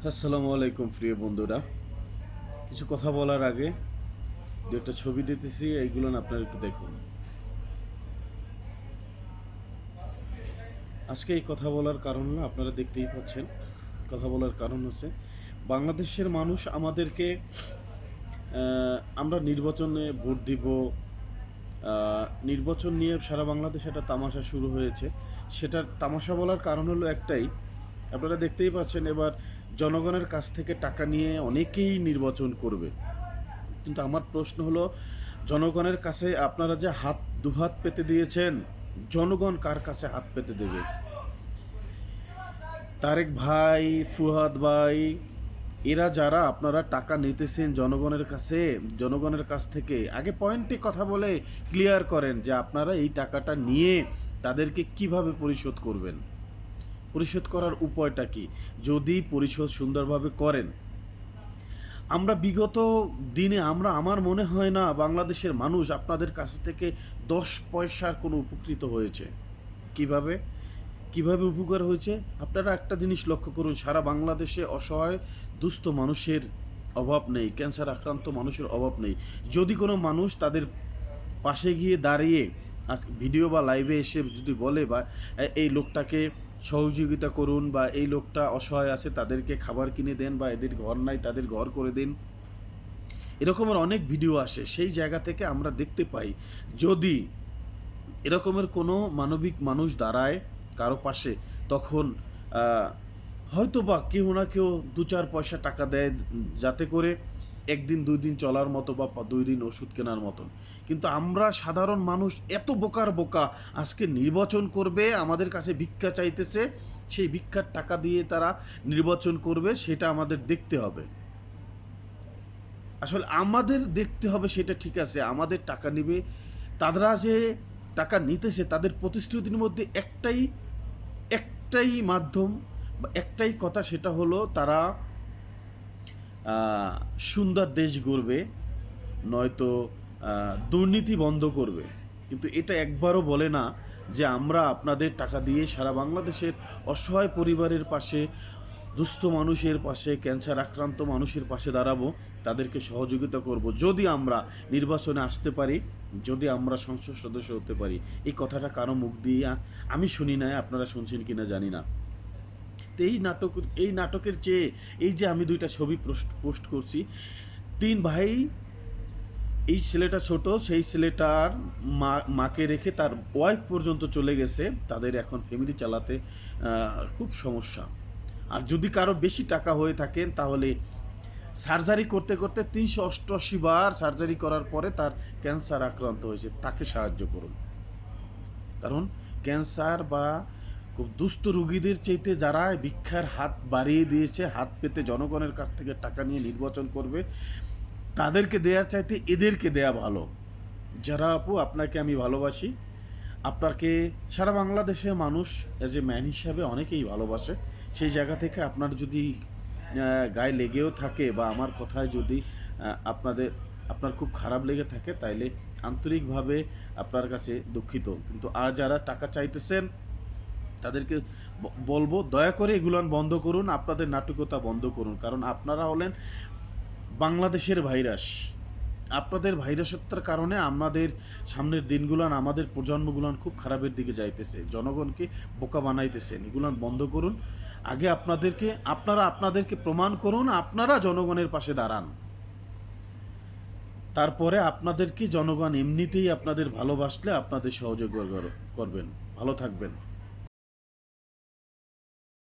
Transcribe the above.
আসসালামু আলাইকুম প্রিয় বন্ধুরা। কিছু কথা বলার আগে দু একটা ছবি দিতেছি, এইগুলো আপনারা একটু দেখুন। আজকে এই কথা বলার কারণ হলো, আপনারা দেখতেই পাচ্ছেন, কথা বলার কারণ হচ্ছে বাংলাদেশের মানুষ আমাদেরকে আমরা নির্বাচনে ভোট দিব। নির্বাচন নিয়ে সারা বাংলাদেশে একটা তামাশা শুরু হয়েছে। সেটার তামাশা বলার কারণ হলো একটাই, আপনারা দেখতেই পাচ্ছেন এবার জনগণের কাছ থেকে টাকা নিয়ে অনেকেই নির্বাচন করবে। কিন্তু আমার প্রশ্ন হলো, জনগণের কাছে আপনারা যে হাত দুহাত পেতে দিয়েছেন, জনগণ কার কাছে হাত পেতে দেবে? তারেক ভাই, ফুহাদ ভাই, এরা যারা আপনারা টাকা নিতেছেন জনগণের কাছ থেকে, আগে পয়েন্টে কথা বলে ক্লিয়ার করেন যে আপনারা এই টাকাটা নিয়ে তাদেরকে কিভাবে পরিশোধ করবেন, পরিশোধ করার উপায়টা কি। যদি পরিশোধ সুন্দরভাবে করেন, আমরা বিগত দিনে আমার মনে হয় না বাংলাদেশের মানুষ আপনাদের কাছ থেকে 10 পয়সার কোনো উপকৃত হয়েছে। কিভাবে কিভাবে উপকার হয়েছে? আপনারা একটা জিনিস লক্ষ্য করুন, সারা বাংলাদেশে অসহায় দুস্থ মানুষের অভাব নেই, ক্যান্সার আক্রান্ত মানুষের অভাব নেই। যদি কোনো মানুষ তাদের পাশে গিয়ে দাঁড়িয়ে আজ ভিডিও বা লাইভে এসে যদি বলে বা এই লোকটাকে সহযোগিতা করুন, বা এই লোকটা অসহায় আছে তাদেরকে খাবার কিনে দেন, বা এদের ঘর নাই তাদের ঘর করে দিন, এরকমের অনেক ভিডিও আসে। সেই জায়গা থেকে আমরা দেখতে পাই, যদি এরকমের কোনো মানবিক মানুষ দাঁড়ায় কারো পাশে, তখন হয়তো বা কেউ না কেউ 2-4 পয়সা টাকা দেয়, যাতে করে একদিন 2 দিন চলার মতো বা 2 দিন ওষুধ কেনার মতন। কিন্তু আমরা সাধারণ মানুষ এত বোকার বোকা, আজকে নির্বাচন করবে, আমাদের কাছে ভিক্ষা চাইতেছে, সেই ভিক্ষার টাকা দিয়ে তারা নির্বাচন করবে, সেটা আমাদের দেখতে হবে। আসলে আমাদের দেখতে হবে, সেটা ঠিক আছে, আমাদের টাকা নিবে। তারা যে টাকা নিতেছে, তাদের প্রতিশ্রুতির মধ্যে একটাই একটাই মাধ্যম বা একটাই কথা, সেটা হলো তারা সুন্দর দেশ গড়বে, নয়তো দুর্নীতি বন্ধ করবে। কিন্তু এটা একবারও বলে না যে আমরা আপনাদের টাকা দিয়ে সারা বাংলাদেশের অসহায় পরিবারের পাশে, দুস্থ মানুষের পাশে, ক্যান্সার আক্রান্ত মানুষের পাশে দাঁড়াবো, তাদেরকে সহযোগিতা করব যদি আমরা নির্বাচনে আসতে পারি, যদি আমরা সংসদ সদস্য হতে পারি। এই কথাটা কারো মুখ দিয়ে আমি শুনি না, আপনারা শুনছেন কিনা জানি না। তো এই নাটকের চেয়ে, এই যে আমি 2টা ছবি পোস্ট করছি, 3 ভাই, এই ছেলেটা ছোট, সেই ছেলেটার মাকে রেখে তার ওয়াইফ পর্যন্ত চলে গেছে, তাদের এখন ফ্যামিলি চালাতে খুব সমস্যা। আর যদি কারো বেশি টাকা হয়ে থাকেন, তাহলে সার্জারি করতে করতে 388 বার সার্জারি করার পরে তার ক্যান্সার আক্রান্ত হয়েছে, তাকে সাহায্য করুন। কারণ ক্যান্সার বা খুব দুস্থ রুগীদের চাইতে যারা ভিক্ষার হাত বাড়িয়ে দিয়েছে, হাত পেতে জনগণের কাছ থেকে টাকা নিয়ে নির্বাচন করবে, তাদেরকে দেওয়ার চাইতে এদেরকে দেয়া ভালো। যারা আপু, আপনাকে আমি ভালোবাসি, আপনাকে সারা বাংলাদেশের মানুষ এজ এ ম্যান হিসাবে অনেকেই ভালোবাসে। সেই জায়গা থেকে আপনার যদি গায়ে লেগেও থাকে, বা আমার কথায় যদি আপনার খুব খারাপ লেগে থাকে, তাইলে আন্তরিকভাবে আপনার কাছে দুঃখিত। কিন্তু আর যারা টাকা চাইতেছেন, তাদেরকে বলবো, দয়া করে এগুলো বন্ধ করুন, আপনাদের নাটকতা বন্ধ করুন। কারণ আপনারা হলেন বাংলাদেশের ভাইরাস। আপনাদের ভাইরাসত্বের কারণে আমাদের সামনের দিনগুলান, আমাদের প্রজন্মগুলান খুব খারাপের দিকে যাইতেছে, জনগণকে বোকা বানাইতেছেন। এগুলান বন্ধ করুন। আগে আপনাদেরকে প্রমাণ করুন, আপনারা জনগণের পাশে দাঁড়ান। তারপরে আপনাদেরকে জনগণ এমনিতেই আপনাদের ভালোবাসলে আপনাদের সহযোগ করবেন। ভালো থাকবেন।